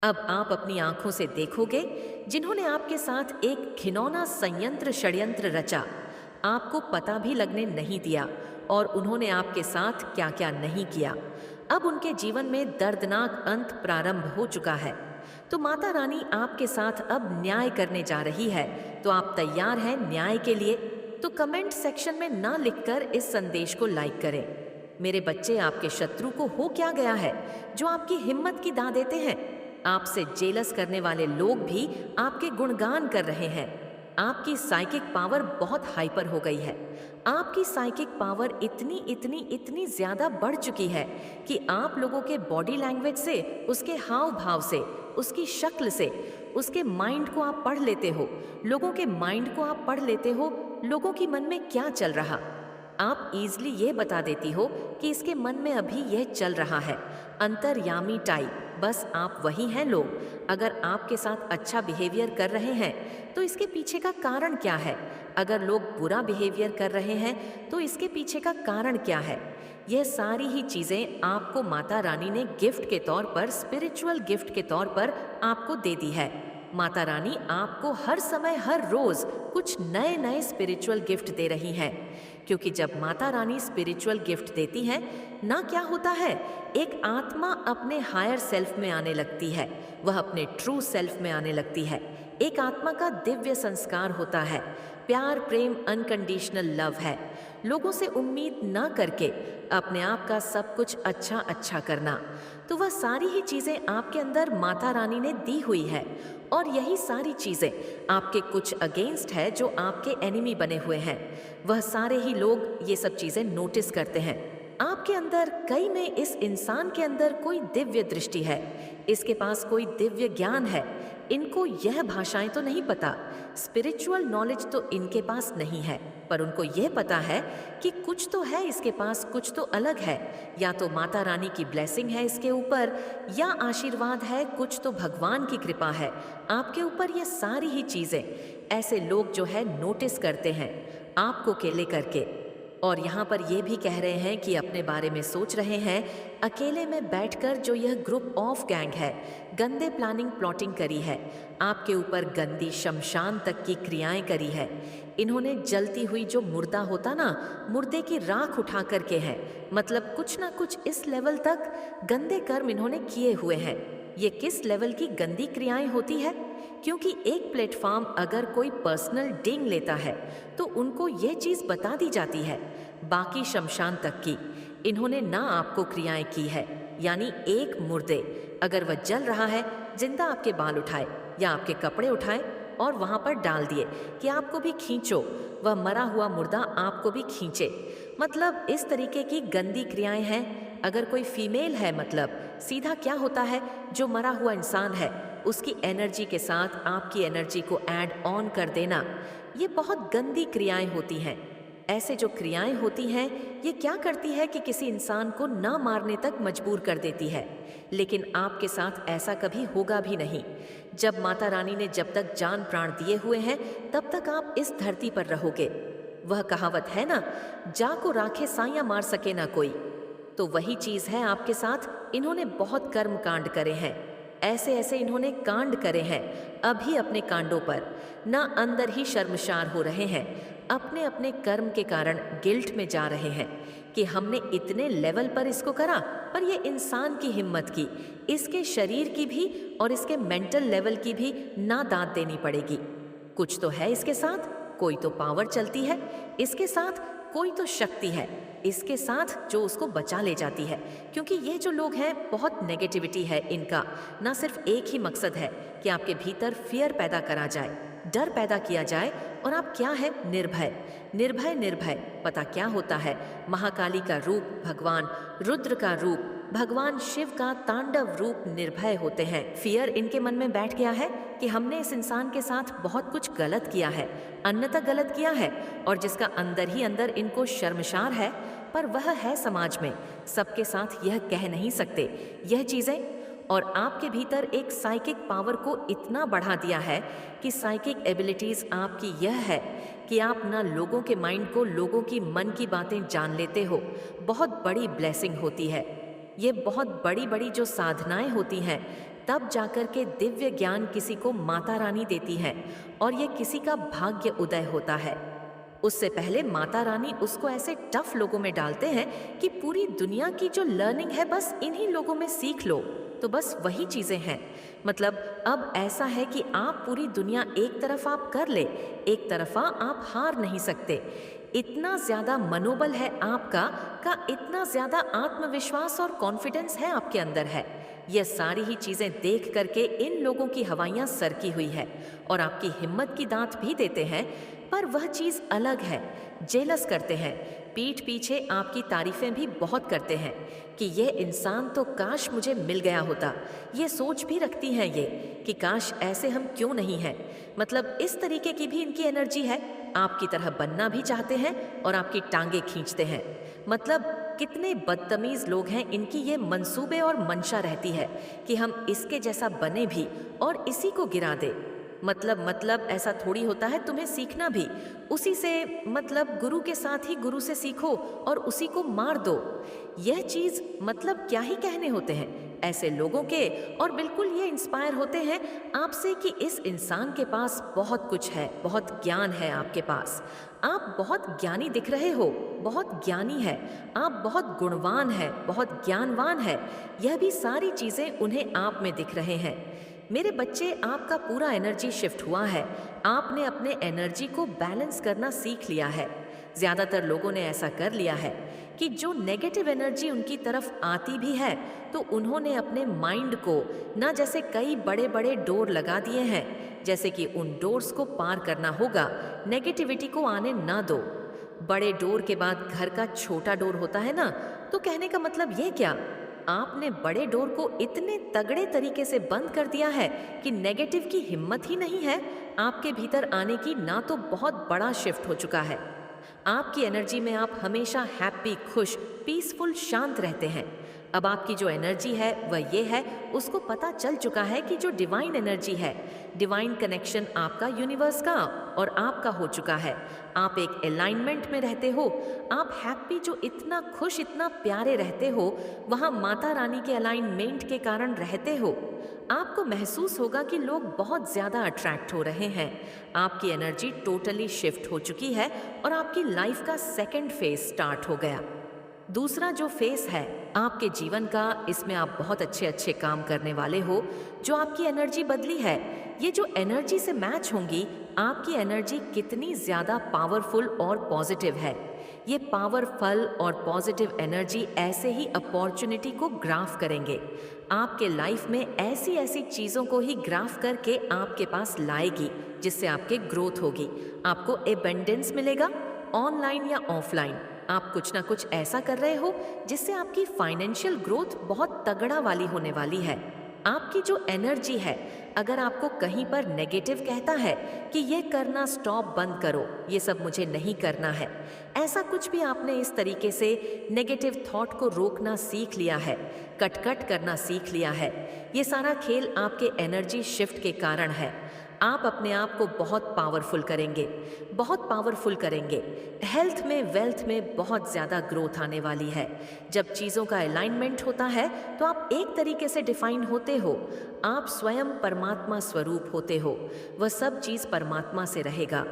अब आप अपनी आंखों से देखोगे जिन्होंने आपके साथ एक घिनौना संयंत्र षड्यंत्र रचा, आपको पता भी लगने नहीं दिया और उन्होंने आपके साथ क्या क्या नहीं किया। अब उनके जीवन में दर्दनाक अंत प्रारंभ हो चुका है। तो माता रानी आपके साथ अब न्याय करने जा रही है। तो आप तैयार हैं न्याय के लिए? तो कमेंट सेक्शन में ना लिखकर इस संदेश को लाइक करें। मेरे बच्चे, आपके शत्रु को हो क्या गया है जो आपकी हिम्मत की दाद देते हैं? आपसे जेलस करने वाले लोग भी आपके गुणगान कर रहे हैं। आपकी साइकिक पावर बहुत हाइपर हो गई है। आपकी साइकिक पावर इतनी इतनी इतनी ज्यादा बढ़ चुकी है कि आप लोगों के बॉडी लैंग्वेज से, उसके हाव भाव से, उसकी शक्ल से, उसके माइंड को आप पढ़ लेते हो। लोगों के माइंड को आप पढ़ लेते हो, लोगों की मन में क्या चल रहा। आप इजली ये बता देती हो कि इसके मन में अभी यह चल रहा है। अंतर्यामी टाइप, बस आप वही हैं लोग। अगर आपके साथ अच्छा बिहेवियर कर रहे हैं तो इसके पीछे का कारण क्या है? अगर लोग बुरा बिहेवियर कर रहे हैं तो इसके पीछे का कारण क्या है? यह सारी ही चीजें आपको माता रानी ने गिफ्ट के तौर पर, स्पिरिचुअल गिफ्ट के तौर पर आपको दे दी है। माता रानी आपको हर समय, हर रोज कुछ नए नए स्पिरिचुअल गिफ्ट दे रही हैं। क्योंकि जब माता रानी स्पिरिचुअल गिफ्ट देती है ना, क्या होता है, एक आत्मा अपने हायर सेल्फ में आने लगती है, वह अपने ट्रू सेल्फ में आने लगती है। एक आत्मा का दिव्य संस्कार होता है। प्यार, प्रेम, अनकंडीशनल लव है। लोगों से उम्मीद ना करके अपने आप का सब कुछ अच्छा अच्छा करना। तो वह सारी ही चीजें आपके अंदर माता रानी ने दी हुई है। और यही सारी चीजें आपके कुछ अगेंस्ट है, जो आपके एनिमी बने हुए हैं। वह सारे ही लोग ये सब चीजें नोटिस करते हैं। आपके अंदर, कई में इस इंसान के अंदर कोई दिव्य दृष्टि है, इसके पास कोई दिव्य ज्ञान है। इनको यह भाषाएं तो नहीं पता, स्पिरिचुअल नॉलेज तो इनके पास नहीं है, पर उनको यह पता है कि कुछ तो है इसके पास, कुछ तो अलग है। या तो माता रानी की ब्लेसिंग है इसके ऊपर, या आशीर्वाद है, कुछ तो भगवान की कृपा है आपके ऊपर। ये सारी ही चीजें ऐसे लोग जो है नोटिस करते हैं आपको केले करके। और यहाँ पर ये भी कह रहे हैं कि अपने बारे में सोच रहे हैं, अकेले में बैठकर जो यह ग्रुप ऑफ गैंग है, गंदे प्लानिंग प्लॉटिंग करी है, आपके ऊपर गंदी शमशान तक की क्रियाएं करी है। इन्होंने जलती हुई जो मुर्दा होता ना, मुर्दे की राख उठा करके है, मतलब कुछ ना कुछ इस लेवल तक गंदे कर्म इन्होंने किए हुए हैं। ये किस लेवल की गंदी क्रियाएं होती है? क्योंकि एक प्लेटफॉर्म अगर कोई पर्सनल डिंग लेता है तो उनको ये चीज बता दी जाती है। बाकी शमशान तक की इन्होंने ना आपको क्रियाएं की है। यानी एक मुर्दे अगर वह जल रहा है, जिंदा आपके बाल उठाए या आपके कपड़े उठाए और वहां पर डाल दिए कि आपको भी खींचो, वह मरा हुआ मुर्दा आपको भी खींचे। मतलब इस तरीके की गंदी क्रियाएं हैं। अगर कोई फीमेल है, मतलब सीधा क्या होता है, जो मरा हुआ इंसान है उसकी एनर्जी के साथ आपकी एनर्जी को ऐड ऑन कर देना, ये बहुत गंदी क्रियाएं होती हैं। ऐसे जो क्रियाएं होती हैं, ये क्या करती है कि किसी इंसान को ना मारने तक मजबूर कर देती है। लेकिन आपके साथ ऐसा कभी होगा भी नहीं। जब माता रानी ने जब तक जान प्राण दिए हुए हैं तब तक आप इस धरती पर रहोगे। वह कहावत है ना, जा को राखे साया मार सके ना कोई। तो वही चीज है आपके साथ। इन्होंने बहुत कर्म कांड करे हैं, ऐसे ऐसे इन्होंने कांड करे हैं। अभी अपने कांडों पर ना अंदर ही शर्मशार हो रहे हैं, अपने अपने कर्म के कारण गिल्ट में जा रहे हैं कि हमने इतने लेवल पर इसको करा, पर ये इंसान की हिम्मत की, इसके शरीर की भी और इसके मेंटल लेवल की भी ना दाद देनी पड़ेगी। कुछ तो है इसके साथ, कोई तो पावर चलती है इसके साथ, कोई तो शक्ति है इसके साथ जो उसको बचा ले जाती है। क्योंकि ये जो लोग हैं, बहुत नेगेटिविटी है इनका। ना सिर्फ एक ही मकसद है कि आपके भीतर फियर पैदा करा जाए, डर पैदा किया जाए, और आप क्या है, निर्भय। निर्भय निर्भय पता क्या होता है? महाकाली का रूप भगवान रुद्र का रूप, भगवान शिव का तांडव रूप निर्भय होते हैं। फियर इनके मन में बैठ गया है कि हमने इस इंसान के साथ बहुत कुछ गलत किया है, अन्यथा गलत किया है, और जिसका अंदर ही अंदर इनको शर्मशार है, पर वह है समाज में, सबके साथ यह कह नहीं सकते यह चीजें। और आपके भीतर एक साइकिक पावर को इतना बढ़ा दिया है कि साइकिक एबिलिटीज आपकी यह है कि आप ना लोगों के माइंड को, लोगों की मन की बातें जान लेते हो। बहुत बड़ी ब्लेसिंग होती है ये, बहुत बड़ी बड़ी जो साधनाएं होती हैं, तब जाकर के दिव्य ज्ञान किसी को माता रानी देती है और ये किसी का भाग्य उदय होता है। उससे पहले माता रानी उसको ऐसे टफ लोगों में डालते हैं कि पूरी दुनिया की जो लर्निंग है बस इन्हीं लोगों में सीख लो, तो बस वही चीजें हैं। मतलब अब ऐसा है कि आप पूरी दुनिया एक तरफा आप कर ले, एक तरफा आप हार नहीं सकते। इतना ज्यादा मनोबल है आपका का इतना ज्यादा आत्मविश्वास और कॉन्फिडेंस है आपके अंदर है। यह सारी ही चीजें देख करके इन लोगों की हवाइयां सरकी हुई है और आपकी हिम्मत की दांत भी देते हैं, पर वह चीज अलग है। जेलस करते हैं, पीठ पीछे आपकी तारीफें भी बहुत करते हैं कि यह इंसान तो काश मुझे मिल गया होता। ये सोच भी रखती हैं ये कि काश ऐसे हम क्यों नहीं हैं। मतलब इस तरीके की भी इनकी एनर्जी है, आपकी तरह बनना भी चाहते हैं और आपकी टांगे खींचते हैं। मतलब कितने बदतमीज लोग हैं, इनकी ये मंसूबे और मंशा रहती है कि हम इसके जैसा बने भी और इसी को गिरा दे। मतलब ऐसा थोड़ी होता है, तुम्हें सीखना भी उसी से, मतलब गुरु के साथ ही गुरु से सीखो और उसी को मार दो। यह चीज मतलब क्या ही कहने होते हैं ऐसे लोगों के। और बिल्कुल ये इंस्पायर होते हैं आपसे कि इस इंसान के पास बहुत कुछ है, बहुत ज्ञान है आपके पास, आप बहुत ज्ञानी दिख रहे हो, बहुत ज्ञानी है, आप बहुत गुणवान है, बहुत ज्ञानवान है। यह भी सारी चीजें उन्हें आप में दिख रहे हैं। मेरे बच्चे, आपका पूरा एनर्जी शिफ्ट हुआ है, आपने अपने एनर्जी को बैलेंस करना सीख लिया है। ज़्यादातर लोगों ने ऐसा कर लिया है कि जो नेगेटिव एनर्जी उनकी तरफ आती भी है तो उन्होंने अपने माइंड को ना जैसे कई बड़े बड़े डोर लगा दिए हैं, जैसे कि उन डोर्स को पार करना होगा, नेगेटिविटी को आने ना दो। बड़े डोर के बाद घर का छोटा डोर होता है ना, तो कहने का मतलब ये क्या, आपने बड़े डोर को इतने तगड़े तरीके से बंद कर दिया है कि नेगेटिव की हिम्मत ही नहीं है आपके भीतर आने की। ना तो बहुत बड़ा शिफ्ट हो चुका है आपकी एनर्जी में, आप हमेशा हैप्पी, खुश, पीसफुल, शांत रहते हैं। अब आपकी जो एनर्जी है वह ये है, उसको पता चल चुका है कि जो डिवाइन एनर्जी है, डिवाइन कनेक्शन आपका यूनिवर्स का और आपका हो चुका है। आप एक अलाइनमेंट में रहते हो, आप हैप्पी, जो इतना खुश, इतना प्यारे रहते हो, वहाँ माता रानी के अलाइनमेंट के कारण रहते हो। आपको महसूस होगा कि लोग बहुत ज़्यादा अट्रैक्ट हो रहे हैं। आपकी एनर्जी टोटली शिफ्ट हो चुकी है और आपकी लाइफ का सेकंड फेज स्टार्ट हो गया। दूसरा जो फेस है आपके जीवन का, इसमें आप बहुत अच्छे अच्छे काम करने वाले हो। जो आपकी एनर्जी बदली है, ये जो एनर्जी से मैच होंगी, आपकी एनर्जी कितनी ज़्यादा पावरफुल और पॉजिटिव है। ये पावरफुल और पॉजिटिव एनर्जी ऐसे ही अपॉर्चुनिटी को ग्राफ करेंगे, आपके लाइफ में ऐसी ऐसी चीज़ों को ही ग्राफ करके आपके पास लाएगी, जिससे आपके ग्रोथ होगी, आपको एबंडेंस मिलेगा। ऑनलाइन या ऑफलाइन आप कुछ ना कुछ ऐसा कर रहे हो जिससे आपकी फाइनेंशियल ग्रोथ बहुत तगड़ा वाली होने वाली है। आपकी जो एनर्जी है, अगर आपको कहीं पर नेगेटिव कहता है कि ये करना स्टॉप, बंद करो, ये सब मुझे नहीं करना है, ऐसा कुछ भी आपने इस तरीके से नेगेटिव थॉट को रोकना सीख लिया है, कट करना सीख लिया है, ये सारा खेल आपके एनर्जी शिफ्ट के कारण है। आप अपने आप को बहुत पावरफुल करेंगे, बहुत पावरफुल करेंगे। हेल्थ में, वेल्थ में बहुत ज़्यादा ग्रोथ आने वाली है। जब चीज़ों का अलाइनमेंट होता है तो आप एक तरीके से डिफाइन होते हो, आप स्वयं परमात्मा स्वरूप होते हो, वह सब चीज़ परमात्मा से रहेगा।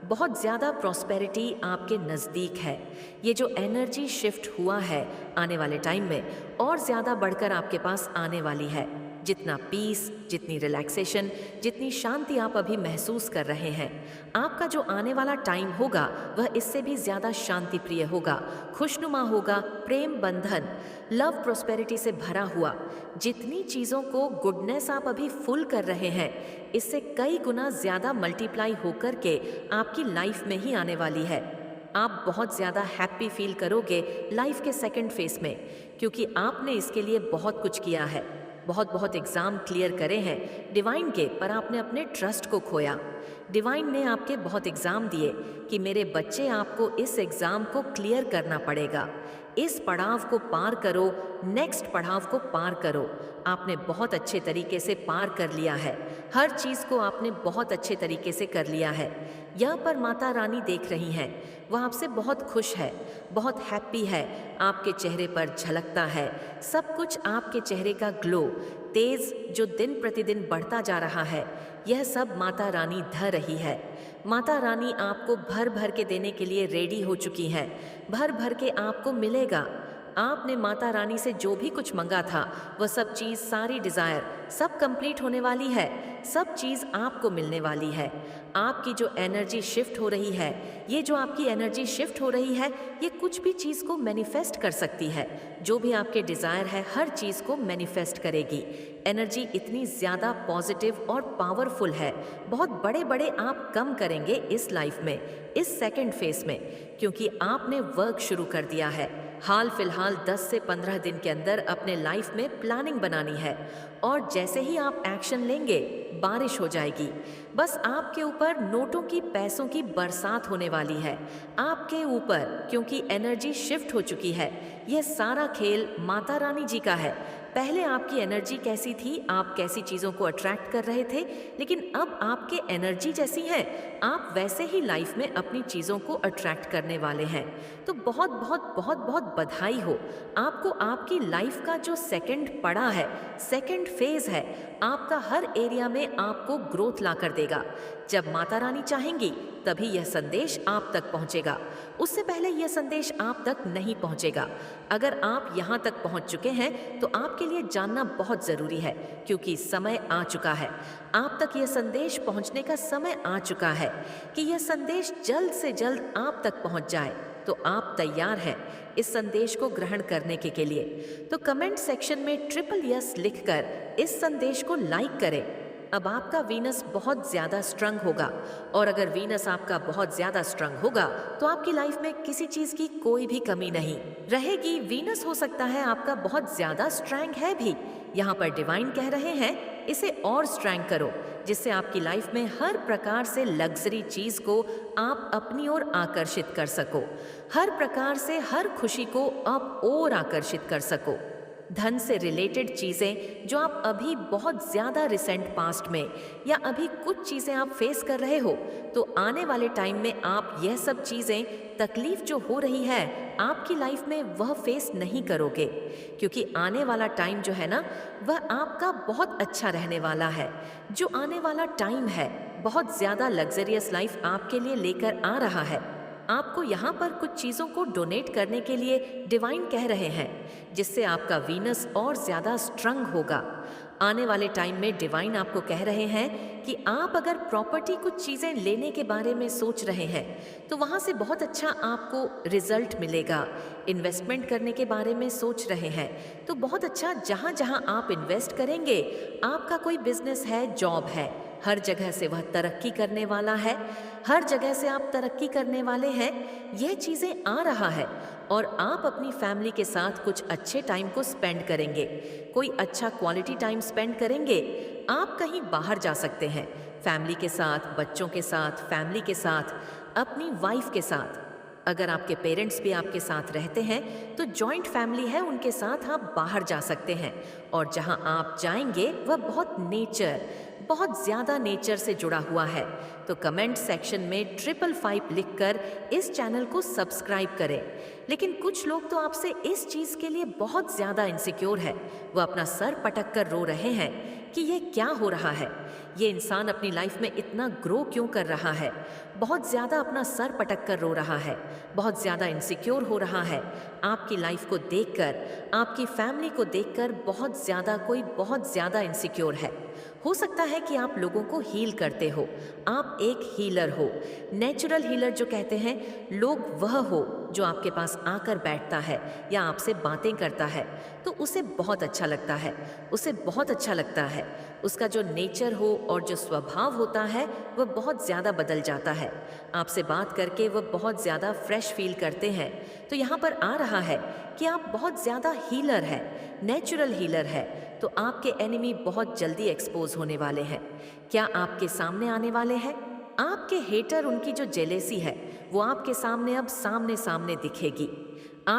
बहुत ज़्यादा प्रॉस्पेरिटी आपके नज़दीक है। ये जो एनर्जी शिफ्ट हुआ है, आने वाले टाइम में और ज़्यादा बढ़कर आपके पास आने वाली है। जितना पीस, जितनी रिलैक्सेशन, जितनी शांति आप अभी महसूस कर रहे हैं, आपका जो आने वाला टाइम होगा वह इससे भी ज़्यादा शांति प्रिय होगा, खुशनुमा होगा, प्रेम बंधन, लव, प्रॉस्पेरिटी से भरा हुआ। जितनी चीज़ों को गुडनेस आप अभी फुल कर रहे हैं, इससे कई गुना ज़्यादा मल्टीप्लाई होकर के आपकी लाइफ में ही आने वाली है। आप बहुत ज़्यादा हैप्पी फील करोगे लाइफ के सेकंड फेस में, क्योंकि आपने इसके लिए बहुत कुछ किया है, बहुत एग्ज़ाम क्लियर करे हैं डिवाइन के, पर आपने अपने ट्रस्ट को खोया। डिवाइन ने आपके बहुत एग्ज़ाम दिए कि मेरे बच्चे, आपको इस एग्ज़ाम को क्लियर करना पड़ेगा। इस पड़ाव को पार करो, नेक्स्ट पड़ाव को पार करो। आपने बहुत अच्छे तरीके से पार कर लिया है, हर चीज़ को आपने बहुत अच्छे तरीके से कर लिया है। यहाँ पर माता रानी देख रही हैं, वह आपसे बहुत खुश है, बहुत हैप्पी है, आपके चेहरे पर झलकता है सब कुछ। आपके चेहरे का ग्लो तेज जो दिन प्रतिदिन बढ़ता जा रहा है, यह सब माता रानी ढह रही है। माता रानी आपको भर भर के देने के लिए रेडी हो चुकी है, भर भर के आपको मिलेगा। आपने माता रानी से जो भी कुछ मंगा था वह सब चीज़, सारी डिज़ायर सब कंप्लीट होने वाली है, सब चीज़ आपको मिलने वाली है। आपकी जो एनर्जी शिफ्ट हो रही है, ये जो आपकी एनर्जी शिफ्ट हो रही है, ये कुछ भी चीज़ को मैनिफेस्ट कर सकती है। जो भी आपके डिज़ायर है हर चीज़ को मैनिफेस्ट करेगी। एनर्जी इतनी ज़्यादा पॉजिटिव और पावरफुल है, बहुत बड़े बड़े आप कम करेंगे इस लाइफ में, इस सेकंड फेस में, क्योंकि आपने वर्क शुरू कर दिया है। हाल फिलहाल 10 से 15 दिन के अंदर अपने लाइफ में प्लानिंग बनानी है, और जैसे ही आप एक्शन लेंगे बारिश हो जाएगी। बस आपके ऊपर नोटों की, पैसों की बरसात होने वाली है आपके ऊपर, क्योंकि एनर्जी शिफ्ट हो चुकी है। यह सारा खेल माता रानी जी का है। पहले आपकी एनर्जी कैसी थी, आप कैसी चीज़ों को अट्रैक्ट कर रहे थे, लेकिन अब आपके एनर्जी जैसी है, आप वैसे ही लाइफ में अपनी चीज़ों को अट्रैक्ट करने वाले हैं। तो बहुत बहुत बहुत बहुत बधाई हो आपको। आपकी लाइफ का जो सेकंड पड़ा है, सेकंड फेज है, आपका हर एरिया में आपको ग्रोथ ला कर देगा। जब माता रानी चाहेंगी तभी यह संदेश आप तक पहुंचेगा, उससे पहले यह संदेश आप तक नहीं पहुंचेगा। अगर आप यहाँ तक पहुंच चुके हैं तो आपके लिए जानना बहुत ज़रूरी है, क्योंकि समय आ चुका है, आप तक यह संदेश पहुंचने का समय आ चुका है कि यह संदेश जल्द से जल्द आप तक पहुंच जाए। तो आप तैयार हैं इस संदेश को ग्रहण करने के लिए? तो कमेंट सेक्शन में ट्रिपल यस लिखकर इस संदेश को लाइक करें। अब आपका वीनस बहुत ज़्यादा स्ट्रंग होगा, और अगर वीनस आपका बहुत ज़्यादा स्ट्रंग होगा तो आपकी लाइफ में किसी चीज़ की कोई भी कमी नहीं रहेगी। वीनस हो सकता है आपका बहुत ज़्यादा स्ट्रैंग है भी, यहाँ पर डिवाइन कह रहे हैं इसे और स्ट्रैंग करो, जिससे आपकी लाइफ में हर प्रकार से लग्जरी चीज़ को आप अपनी ओर आकर्षित कर सको, हर प्रकार से हर खुशी को आप और आकर्षित कर सको। धन से रिलेटेड चीज़ें जो आप अभी बहुत ज़्यादा रिसेंट पास्ट में, या अभी कुछ चीज़ें आप फेस कर रहे हो, तो आने वाले टाइम में आप यह सब चीज़ें, तकलीफ जो हो रही है आपकी लाइफ में, वह फेस नहीं करोगे, क्योंकि आने वाला टाइम जो है ना, वह आपका बहुत अच्छा रहने वाला है। जो आने वाला टाइम है बहुत ज़्यादा लग्जरियस लाइफ आपके लिए लेकर आ रहा है। आपको यहाँ पर कुछ चीज़ों को डोनेट करने के लिए डिवाइन कह रहे हैं, जिससे आपका वीनस और ज़्यादा स्ट्रंग होगा। आने वाले टाइम में डिवाइन आपको कह रहे हैं कि आप अगर प्रॉपर्टी, कुछ चीज़ें लेने के बारे में सोच रहे हैं, तो वहाँ से बहुत अच्छा आपको रिजल्ट मिलेगा। इन्वेस्टमेंट करने के बारे में सोच रहे हैं तो बहुत अच्छा, जहाँ जहाँ आप इन्वेस्ट करेंगे, आपका कोई बिजनेस है, जॉब है, हर जगह से वह तरक्की करने वाला है, हर जगह से आप तरक्की करने वाले हैं। यह चीज़ें आ रहा है, और आप अपनी फैमिली के साथ कुछ अच्छे टाइम को स्पेंड करेंगे, कोई अच्छा क्वालिटी टाइम स्पेंड करेंगे। आप कहीं बाहर जा सकते हैं फैमिली के साथ, बच्चों के साथ, फैमिली के साथ, अपनी वाइफ के साथ। अगर आपके पेरेंट्स भी आपके साथ रहते हैं तो जॉइंट फैमिली है, उनके साथ आप बाहर जा सकते हैं, और जहां आप जाएंगे वह बहुत नेचर, बहुत ज़्यादा नेचर से जुड़ा हुआ है। तो कमेंट सेक्शन में 555 लिखकर इस चैनल को सब्सक्राइब करें। लेकिन कुछ लोग तो आपसे इस चीज़ के लिए बहुत ज़्यादा इनसिक्योर है, वो अपना सर पटक कर रो रहे हैं कि ये क्या हो रहा है, ये इंसान अपनी लाइफ में इतना ग्रो क्यों कर रहा है, बहुत ज़्यादा अपना सर पटक कर रो रहा है, बहुत ज़्यादा इनसिक्योर हो रहा है। आपकी लाइफ को देखकर, आपकी फैमिली को देखकर बहुत ज़्यादा इनसिक्योर है। हो सकता है कि आप लोगों को हील करते हो, आप एक हीलर हो। नेचुरल हीलर जो कहते हैं लोग, वह हो जो आपके पास आकर बैठता है या आपसे बातें करता है तो उसे बहुत अच्छा लगता है, उसे बहुत अच्छा लगता है। उसका जो नेचर हो और जो स्वभाव होता है वह बहुत ज़्यादा बदल जाता है। आपसे बात करके वह बहुत ज़्यादा फ्रेश फील करते हैं। तो यहाँ पर आ रहा है कि आप बहुत ज़्यादा हीलर है, नेचुरल हीलर है। तो आपके एनिमी बहुत जल्दी एक्सपोज होने वाले हैं। क्या आपके सामने आने वाले हैं? आपके हेटर, उनकी जो जेलेसी है वो आपके सामने अब सामने सामने दिखेगी।